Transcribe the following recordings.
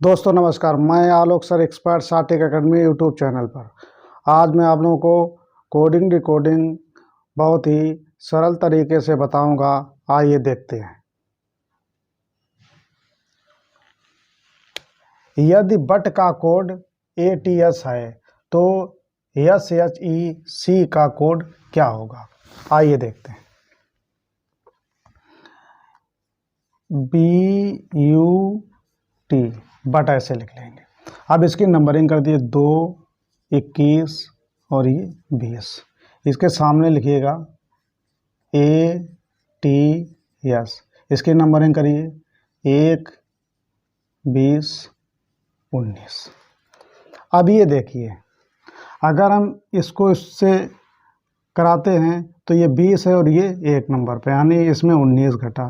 दोस्तों नमस्कार, मैं आलोक सर एक्सपर्ट साटेक एकेडमी यूट्यूब चैनल पर आज मैं आप लोगों को कोडिंग डिकोडिंग बहुत ही सरल तरीके से बताऊंगा। आइए देखते हैं। यदि बट का कोड ATS है तो SHEC का कोड क्या होगा? आइए देखते हैं। BUT बट ऐसे लिख लेंगे। अब इसकी नंबरिंग कर दिए 2, 21 और ये 20। इसके सामने लिखिएगा ATS। इसकी नंबरिंग करिए 1, 20, 19। अब ये देखिए, अगर हम इसको इससे कराते हैं तो ये 20 है और ये 1 नंबर पे, यानी इसमें 19 घटा।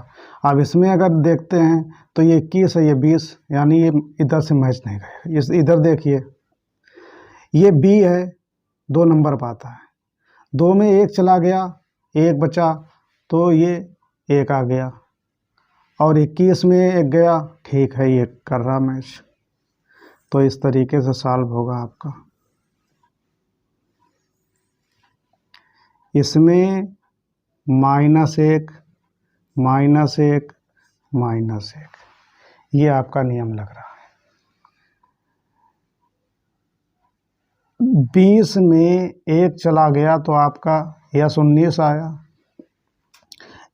अब इसमें अगर देखते हैं तो ये 21 है, ये 20, यानी ये इधर से मैच नहीं करेगा। इस इधर देखिए, ये B है, 2 नंबर पर आता है। 2 में 1 चला गया, 1 बचा तो ये 1 आ गया, और 21 में 1 गया, ठीक है, ये कर रहा मैच। तो इस तरीके से सॉल्व होगा आपका। इसमें -1, -1, -1, ये आपका नियम लग रहा है। 20 में 1 चला गया तो आपका यस 19 आया।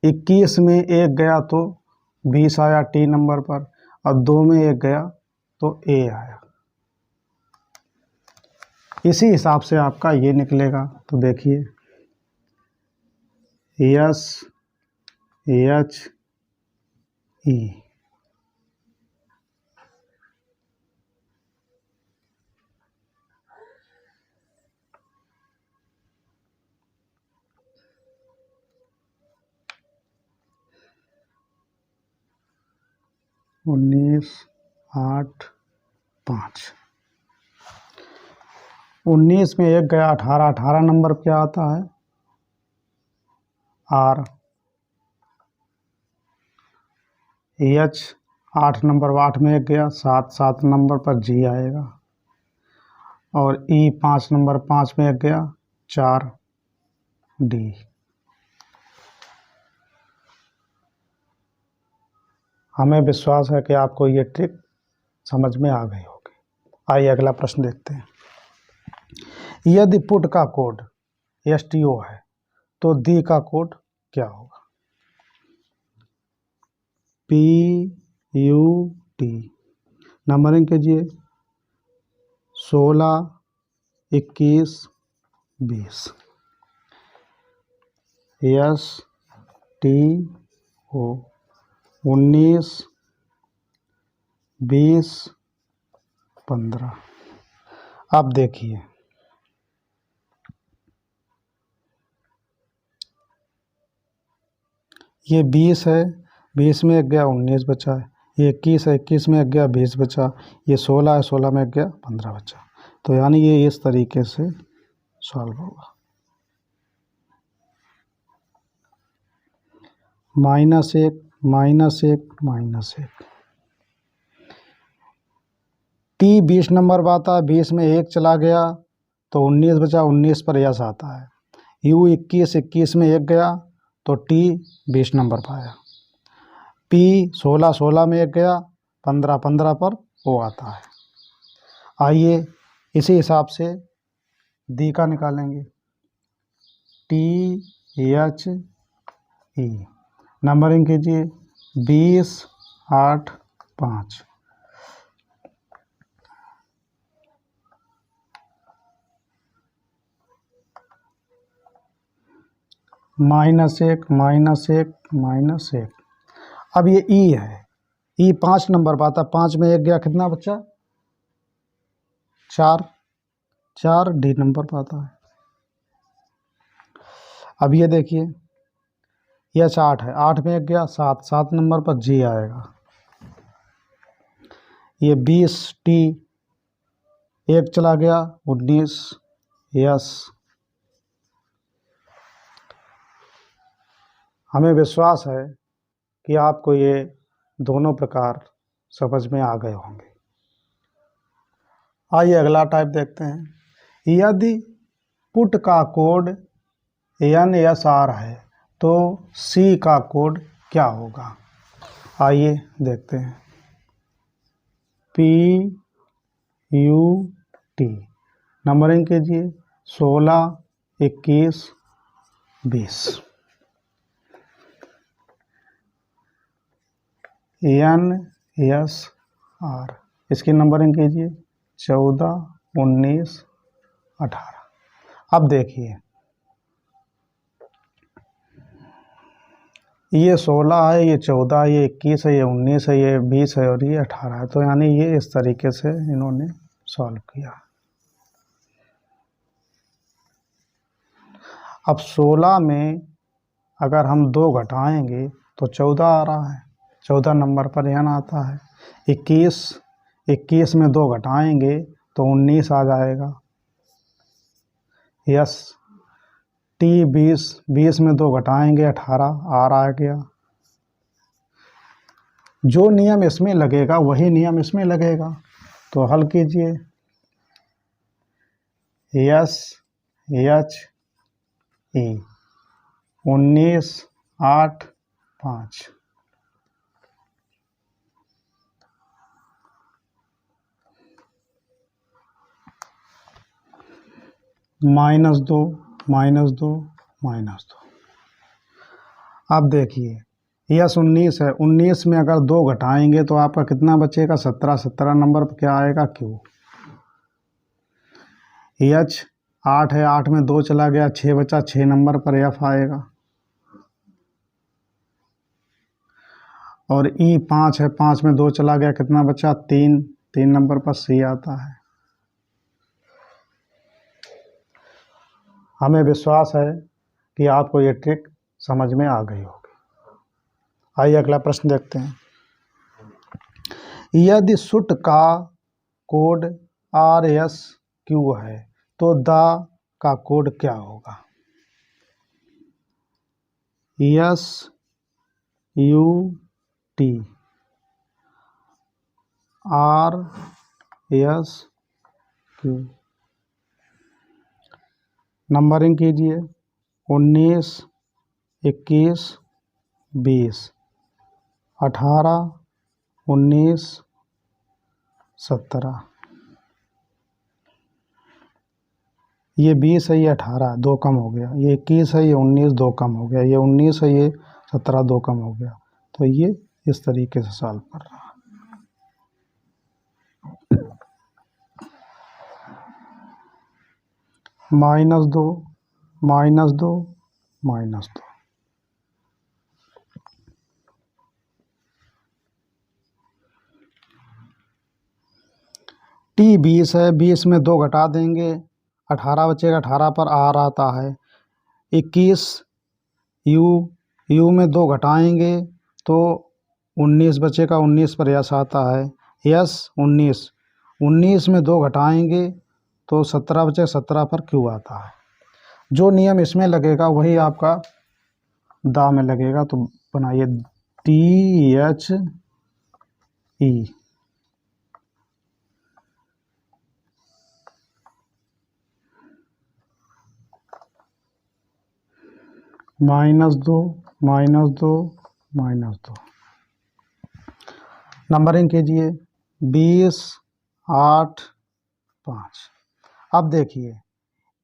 21 में 1 गया तो 20 आया T नंबर पर, और 2 में 1 गया तो A आया। इसी हिसाब से आपका ये निकलेगा। तो देखिए, SHE उन्नीस 8 5। 19 में 1 गया 18, 18 नंबर क्या आता है? R। H 8 नंबर, 8 में 1 गया 7, 7 नंबर पर G आएगा। और E 5 नंबर, 5 में 1 गया 4 D। हमें विश्वास है कि आपको ये ट्रिक समझ में आ गई होगी। आइए अगला प्रश्न देखते हैं। यदि पुट का कोड STO है तो दी का कोड क्या होगा? PUT। नंबरिंग कीजिए 16, 21, 20। STO 19, 20, 15। अब देखिए, ये 20 है, 20 में 1 गया 19 बचा है। ये 21 है, 21 में 1 गया 20 बचा। ये 16 है, 16 में 1 गया 15 बचा। तो यानी ये इस तरीके से सॉल्व होगा। -1, -1, -1। T 20 नंबर पर आता है, 20 में 1 चला गया तो 19 बचा, 19 पर यस आता है। U 21, 21 में 1 गया तो T 20 नंबर पर आया। P 16, 16 में 1 गया, 15, 15 पर O आता है। आइए इसी हिसाब से दी का निकालेंगे। THE। नंबरिंग कीजिए 20, 8, 5। -1, -1, -1। अब ये E है, E 5 नंबर पर आता है। 5 में 1 गया, कितना बच्चा? 4, 4 D नंबर पर आता है। अब ये देखिए, यह 8 है, 8 में 1 गया 7, 7 नंबर पर G आएगा। ये 20 T 1 चला गया 19 यस। हमें विश्वास है कि आपको ये दोनों प्रकार समझ में आ गए होंगे। आइए अगला टाइप देखते हैं। यदि पुट का कोड NSR है तो C का कोड क्या होगा? आइए देखते हैं। PUT नंबरिंग कीजिए 16, 21, 20। NSR इसकी नंबरिंग कीजिए 14, 19, 18। अब देखिए ये 16 है, ये 14, ये 21 है, ये 19 है, ये 20 है और ये 18 है। तो यानी ये इस तरीके से इन्होंने सॉल्व किया। अब 16 में अगर हम 2 घटाएंगे तो 14 आ रहा है, 14 नंबर पर n आता है। 21 में 2 घटाएंगे तो 19 आ जाएगा। यस। T 20 में 2 घटाएंगे 18 R आ गया। जो नियम इसमें लगेगा वही नियम इसमें लगेगा। तो हल कीजिए। SHE 19, 8, 5। -2, -2, -2। अब देखिए यस 19 है, 19 में अगर 2 घटाएंगे तो आपका कितना बचेगा? 17। 17 नंबर पर क्या आएगा? Q। H 8 है, 8 में 2 चला गया, 6 बचा, 6 नंबर पर F आएगा। और E 5 है, 5 में 2 चला गया, कितना बचा? 3। 3 नंबर पर C आता है। हमें विश्वास है कि आपको ये ट्रिक समझ में आ गई होगी। आइए अगला प्रश्न देखते हैं। यदि सुट का कोड RSQ है तो द का कोड क्या होगा? SUT RSQ नंबरिंग कीजिए 19, 21, 20, 18, 19, 17। ये 20 है, ये 18, 2 कम हो गया। ये 21 है, ये 19, 2 कम हो गया। ये 19 है, ये 17, 2 कम हो गया। तो ये इस तरीके से सॉल्व कर रहा है। -2, -2, -2। T 20 है, 20 में 2 घटा देंगे 18 बचेगा, 18 पर R आता है। 21 U में 2 घटाएंगे तो 19 बचेगा, 19 पर यस आता है। यस 19 में 2 घटाएंगे तो 17 बचेगा, 17 पर Q आता है। जो नियम इसमें लगेगा वही आपका दा में लगेगा। तो बनाइए THE -2, -2, -2। नंबरिंग कीजिए 20, 8, 5। अब देखिए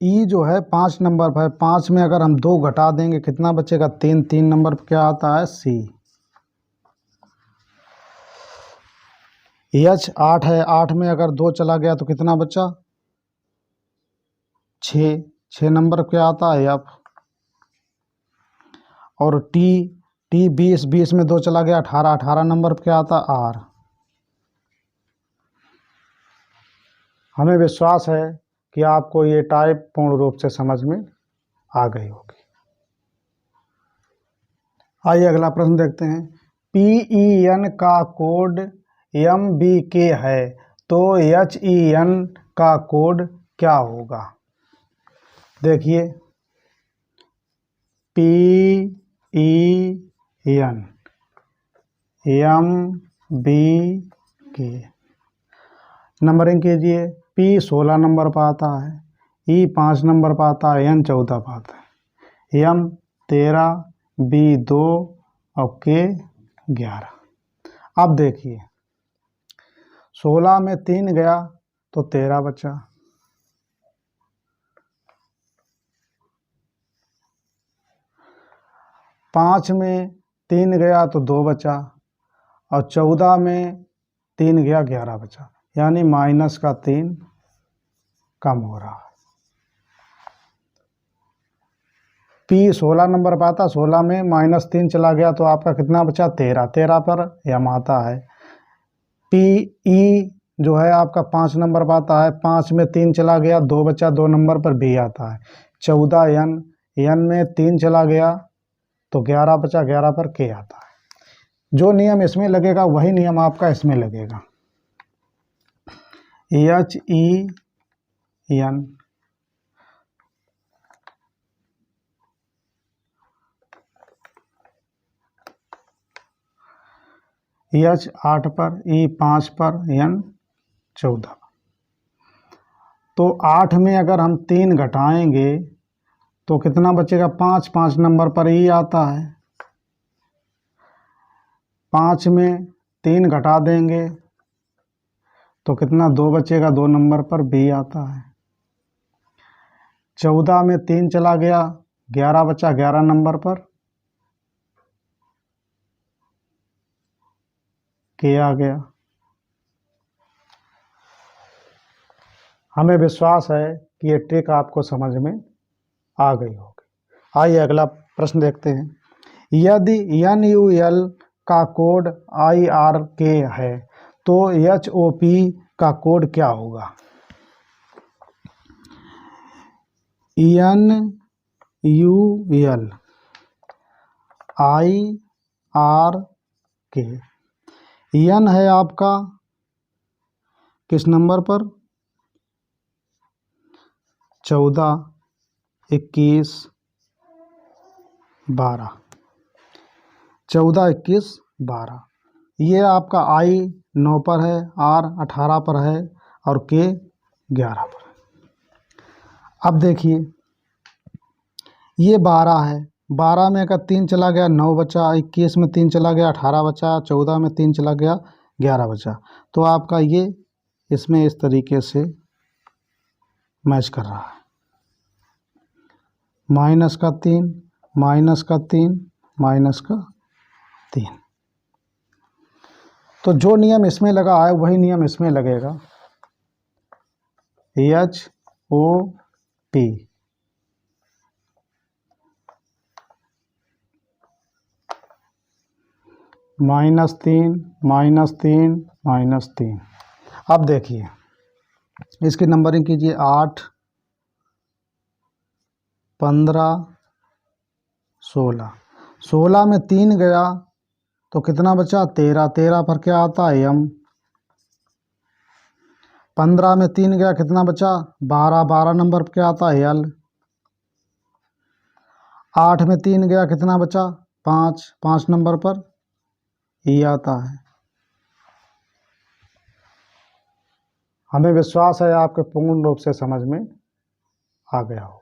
E जो है 5 नंबर पर है, 5 में अगर हम 2 घटा देंगे कितना बचेगा? 3। 3 नंबर पर क्या आता है? C। H 8 है, 8 में अगर 2 चला गया तो कितना बचा? 6। 6 नंबर पर क्या आता है? F। और T 20 में 2 चला गया, 18। 18 नंबर पर क्या आता है? R। हमें विश्वास है कि आपको ये टाइप पूर्ण रूप से समझ में आ गई होगी। आइए अगला प्रश्न देखते हैं। PEN का कोड MBK है तो HEN का कोड क्या होगा? देखिए PEN MBK नंबरिंग कीजिए P 16 नंबर पर आता है, E 5 नंबर पर आता है, N 14 पर आता है, M 13, B 2 और K 11। अब देखिए 16 में 3 गया तो 13 बचा, 5 में 3 गया तो 2 बचा, और 14 में 3 गया 11 बचा, यानी माइनस का 3 कम हो रहा है। P 16 नंबर पर आता, 16 में -3 चला गया तो आपका कितना बचा, 13, 13 पर M आता है। PE जो है आपका 5 नंबर पर आता है, 5 में 3 चला गया, 2 बचा, 2 नंबर पर B आता है। 14 N में 3 चला गया तो 11 बचा, 11 पर K आता है। जो नियम इसमें लगेगा वही नियम आपका इसमें लगेगा। HEN H 8 पर, E 5 पर, N 14। तो 8 में अगर हम 3 घटाएंगे तो कितना बचेगा, 5, 5 नंबर पर E आता है। 5 में 3 घटा देंगे तो कितना, 2 बचेगा, 2 नंबर पर B आता है। 14 में 3 चला गया, 11 बचा, 11 नंबर पर K आ गया। हमें विश्वास है कि ये ट्रिक आपको समझ में आ गई होगी। आइए अगला प्रश्न देखते हैं। यदि NUL का कोड IRK है तो HOP का कोड क्या होगा? NUL IRK, N है आपका किस नंबर पर, 14, 21, 12, 14, 21, 12। ये आपका I 9 पर है, R 18 पर है और K 11 पर है। अब देखिए ये 12 है, 12 में अगर 3 चला गया 9 बचा, 21 में 3 चला गया 18 बचा, 14 में 3 चला गया 11 बचा। तो आपका ये इसमें इस तरीके से मैच कर रहा है, माइनस का 3, माइनस का 3, माइनस का 3। तो जो नियम इसमें लगा है वही नियम इसमें लगेगा। HOP -3, -3, -3। अब देखिए इसकी नंबरिंग कीजिए, 8, 15, 16। 16 में 3 गया तो कितना बचा, 13, 13 पर क्या आता है, M। 15 में 3 गया, कितना बचा, 12, 12 नंबर पर क्या आता है, L। 8 में 3 गया, कितना बचा, 5, 5 नंबर पर E आता है। हमें विश्वास है आपके पूर्ण रूप से समझ में आ गया होगा।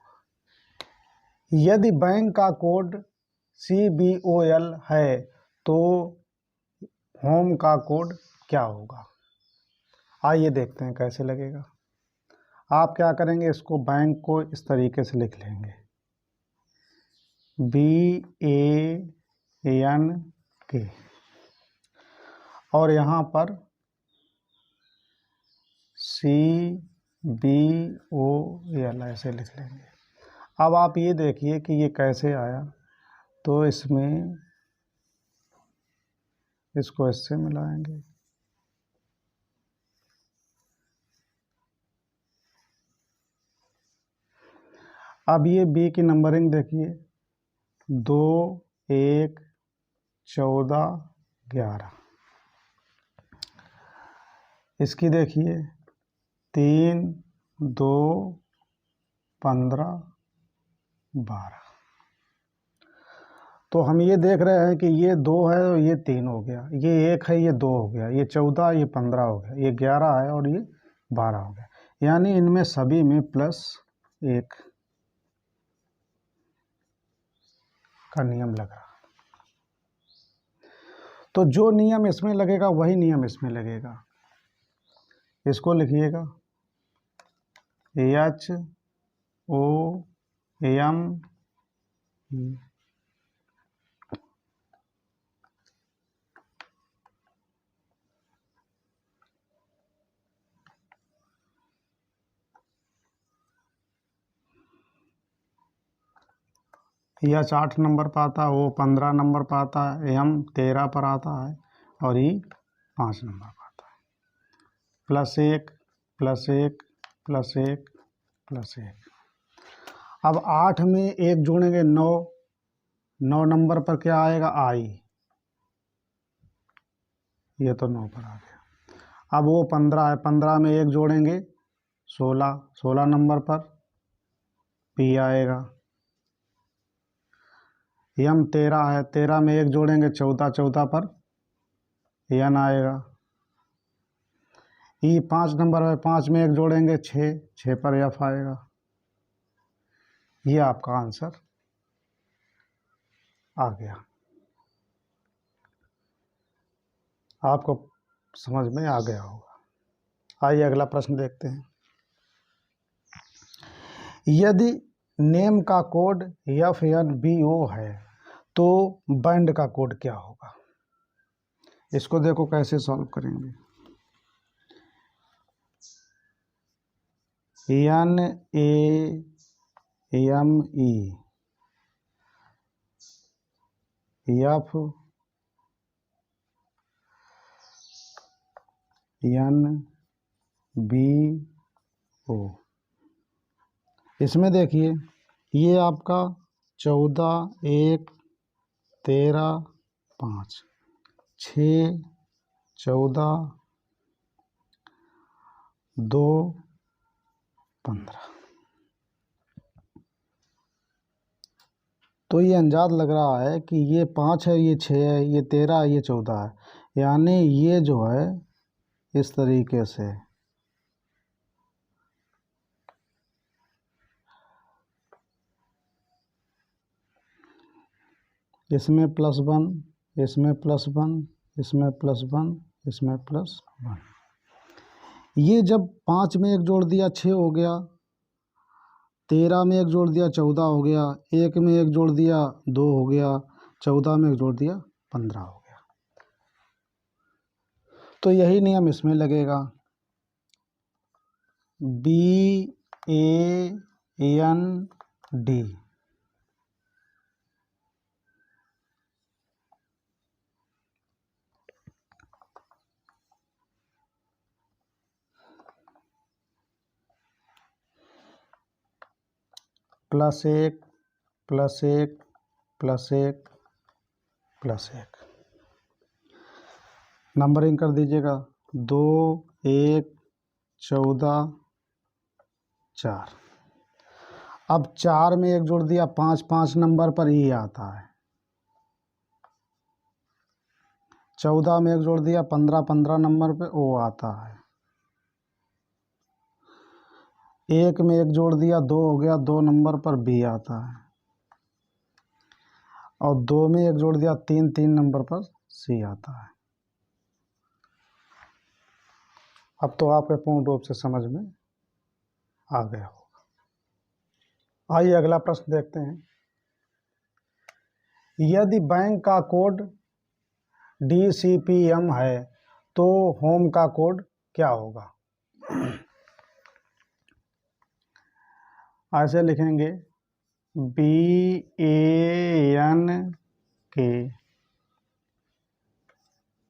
यदि बैंक का कोड CBOL है तो होम का कोड क्या होगा? आइए देखते हैं कैसे लगेगा। आप क्या करेंगे, इसको बैंक को इस तरीके से लिख लेंगे, BANK, और यहाँ पर CBOL ऐसे लिख लेंगे। अब आप ये देखिए कि ये कैसे आया, तो इसमें इसको इससे मिलाएंगे, अब ये B की नंबरिंग देखिए, 2, 1, 14, 11। इसकी देखिए 3, 2, 15, 12। तो हम ये देख रहे हैं कि ये 2 है और ये 3 हो गया, ये 1 है, ये 2 हो गया, ये 14, ये 15 हो गया, ये 11 है और ये 12 हो गया। यानी इनमें सभी में +1 का नियम लग रहा। तो जो नियम इसमें लगेगा वही नियम इसमें लगेगा। इसको लिखिएगा HOM। H 8 नंबर पर आता है, O 15 नंबर पर आता है, M 13 पर आता है और E 5 नंबर पर आता है। +1 +1 +1 +1। अब 8 में 1 जोड़ेंगे 9, 9 नंबर पर क्या आएगा I, ये तो 9 पर आ गया। अब वो 15 है, 15 में 1 जोड़ेंगे 16, 16 नंबर पर P आएगा। M 13 है, 13 में 1 जोड़ेंगे 14, 14 पर N आएगा। E 5 नंबर है, 5 में 1 जोड़ेंगे 6, 6 पर F आएगा। ये आपका आंसर आ गया। आपको समझ में आ गया होगा। आइए अगला प्रश्न देखते हैं। यदि नेम का कोड FNBO है तो बैंड का कोड क्या होगा? इसको देखो कैसे सॉल्व करेंगे। NAME FNBO, इसमें देखिए ये आपका 14 1 13 5, 6 14 2 15। तो ये अंदाज लग रहा है कि ये 5 है, ये 6 है, ये 13 है, ये 14 है। यानी ये जो है इस तरीके से इसमें +1, इसमें +1, इसमें +1, इसमें +1। ये जब 5 में 1 जोड़ दिया 6 हो गया, 13 में 1 जोड़ दिया 14 हो गया, 1 में 1 जोड़ दिया 2 हो गया, 14 में 1 जोड़ दिया 15 हो गया। तो यही नियम इसमें लगेगा। BAND +1 +1 +1 +1। नंबरिंग कर दीजिएगा 2 1 14 4। अब 4 में 1 जोड़ दिया 5, 5 नंबर पर E आता है। 14 में 1 जोड़ दिया 15, 15 नंबर पे O आता है। 1 में 1 जोड़ दिया 2 हो गया, 2 नंबर पर B आता है। और 2 में 1 जोड़ दिया 3, 3 नंबर पर C आता है। अब तो आपके पूर्ण रूप से समझ में आ गया होगा। आइए अगला प्रश्न देखते हैं। यदि बैंक का कोड DCPM है तो होम का कोड क्या होगा? ऐसे लिखेंगे BANK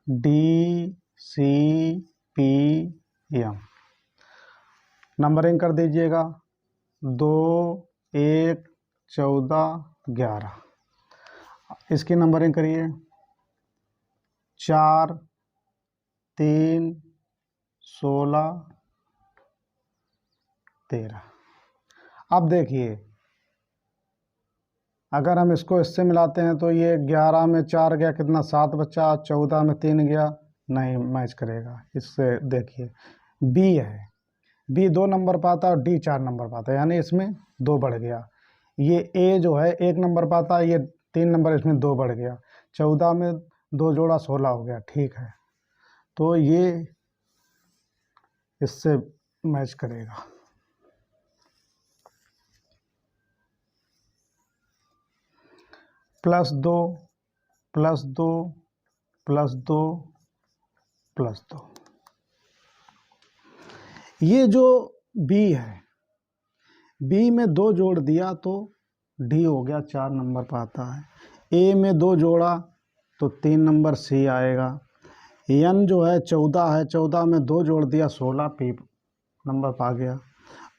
DCPM। नंबरिंग कर दीजिएगा 2 1 14 11। इसकी नंबरिंग करिए 4 3 16 13। अब देखिए अगर हम इसको इससे मिलाते हैं तो ये 11 में 4 गया कितना 7 बचा, 14 में 3 गया, नहीं मैच करेगा। इससे देखिए B है, बी 2 नंबर पाता है और डी 4 नंबर पाता है, यानी इसमें 2 बढ़ गया। ये ए जो है 1 नंबर पाता है, ये 3 नंबर, इसमें 2 बढ़ गया। 14 में 2 जोड़ा 16 हो गया। ठीक है, तो ये इससे मैच करेगा। +2 +2 +2 +2। ये जो बी है, बी में 2 जोड़ दिया तो डी हो गया, 4 नंबर पाता है। ए में 2 जोड़ा तो 3 नंबर सी आएगा। एन जो है 14 है, 14 में 2 जोड़ दिया 16, पी नंबर पा गया।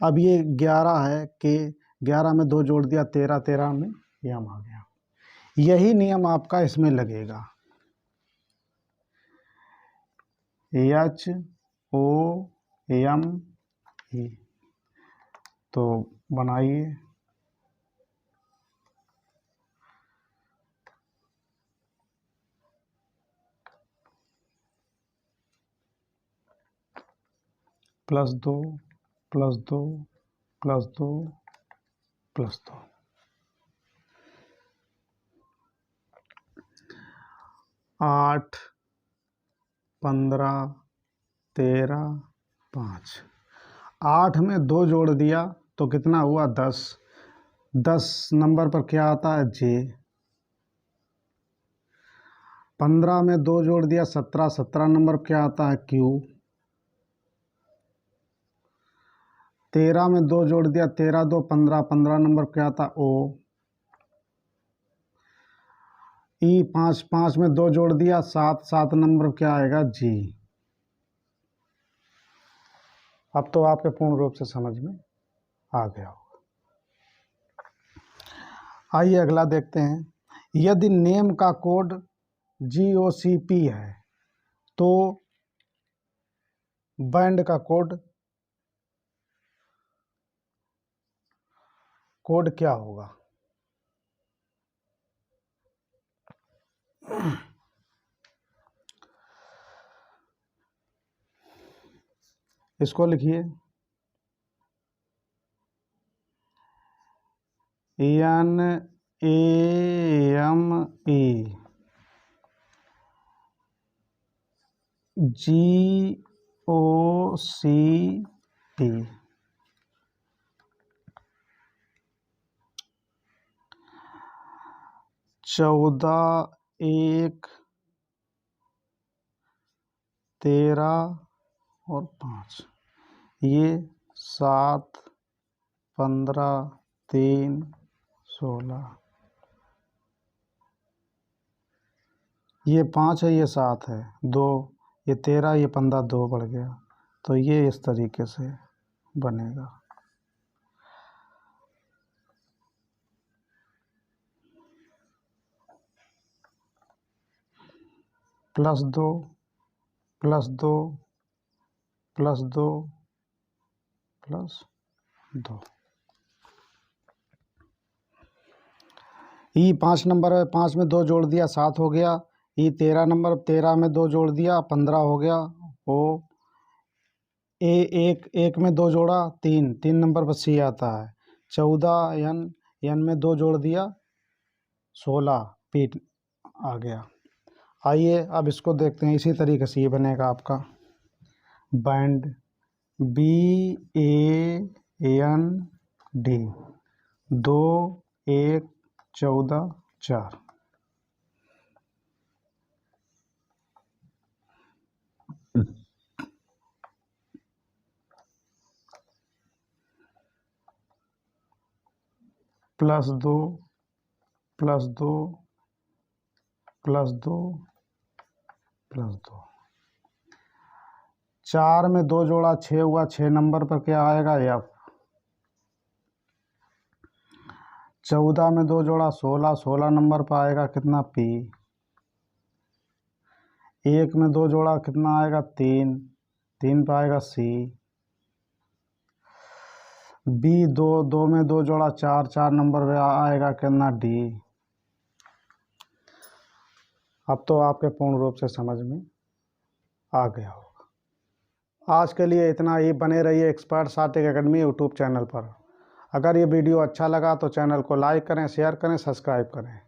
अब ये 11 है कि 11 में 2 जोड़ दिया 13, 13 में यम आ गया। यही नियम आपका इसमें लगेगा। एच ओ एम ई, तो बनाइए। +2 +2 +2 +2। 8 15 13 5। 8 में 2 जोड़ दिया तो कितना हुआ? 10। 10 नंबर पर क्या आता है? जे। 15 में 2 जोड़ दिया 17, 17 नंबर पर क्या आता है? क्यू। 13 में 2 जोड़ दिया 13 2 15, 15 नंबर पर क्या आता है? ओ। ई 5, 5 में 2 जोड़ दिया 7, 7 नंबर पर क्या आएगा? जी। अब तो आपके पूर्ण रूप से समझ में आ गया होगा। आइए अगला देखते हैं। यदि नेम का कोड GOCP है तो बैंड का कोड क्या होगा? इसको लिखिए NAME GOCP। 14 1 13 और 5। ये 7 15 3 16। ये 5 है, ये 7 है, 2 ये 13, ये 15, 2 बढ़ गया। तो ये इस तरीके से बनेगा। +2 +2 +2 +2। ई 5 नंबर है, 5 में 2 जोड़ दिया 7 हो गया। ई 13 नंबर, 13 में 2 जोड़ दिया 15 हो गया। ओ ए 1 में 2 जोड़ा 3, 3 नंबर पर सी आता है। 14 एन में 2 जोड़ दिया 16, पी आ गया। आइए अब इसको देखते हैं। इसी तरीके से ये बनेगा आपका बैंड BAND 2 1 14 4। +2 +2 +2 +2। 4 में 2 जोड़ा 6 हुआ, 6 नंबर पर क्या आएगा? F। 14 में 2 जोड़ा 16, 16 नंबर पर आएगा कितना? P। 1 में 2 जोड़ा कितना आएगा? 3, 3 पर आएगा C। B 2, 2 में 2 जोड़ा 4, 4 नंबर पे आएगा कितना? D। अब तो आपके पूर्ण रूप से समझ में आ गया होगा। आज के लिए इतना ही। बने रहिए expert static academy YouTube channel पर। अगर ये वीडियो अच्छा लगा तो चैनल को लाइक करें, शेयर करें, सब्सक्राइब करें।